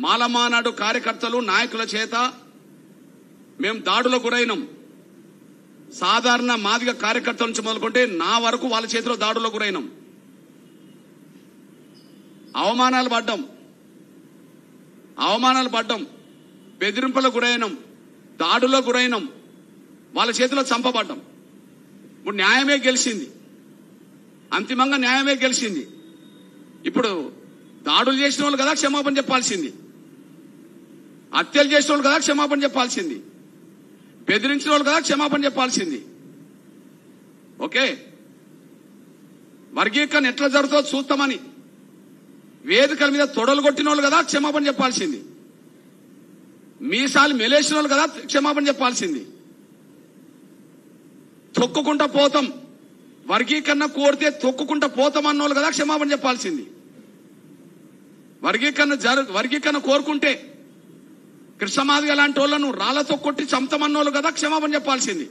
మాలమానాడు కార్యకర్తలు నాయకుల చేత మేము దాడులకు గురైనాం. సాధారణ మాదిగ కార్యకర్తల నుంచి మొదలుకుంటే నా వరకు వాళ్ళ చేతిలో దాడులకు గురైనాం. అవమానాలు పడ్డాం, బెదిరింపులకు గురైనాం, దాడులకు గురైనాం, వాళ్ళ చేతిలో చంపబడ్డాం. ఇప్పుడు న్యాయమే గెలిచింది, అంతిమంగా న్యాయమే గెలిచింది. ఇప్పుడు దాడులు చేసిన వాళ్ళు కదా క్షమాపణ చెప్పాల్సింది, హత్యలు చేసిన వాళ్ళు కదా క్షమాపణ చెప్పాల్సింది, బెదిరించిన వాళ్ళు కదా క్షమాపణ చెప్పాల్సింది. ఓకే, వర్గీకరణ ఎట్లా జరుగుతుందో చూస్తామని వేదికల మీద తొడలు కొట్టిన వాళ్ళు కదా క్షమాపణ చెప్పాల్సింది, మీసాలు మెలేసిన వాళ్ళు కదా క్షమాపణ చెప్పాల్సింది. తొక్కుకుంటా పోతాం, వర్గీకరణ కోరితే తొక్కుకుంటా పోతాం అన్నోళ్ళు కదా క్షమాపణ చెప్పాల్సింది. వర్గీకరణ కోరుకుంటే కృష్ణమాదిగ లాంటి వాళ్ళను రాళ్లతో కొట్టి చంపమన్నోళ్ళు కదా క్షమాపణ చెప్పాల్సింది.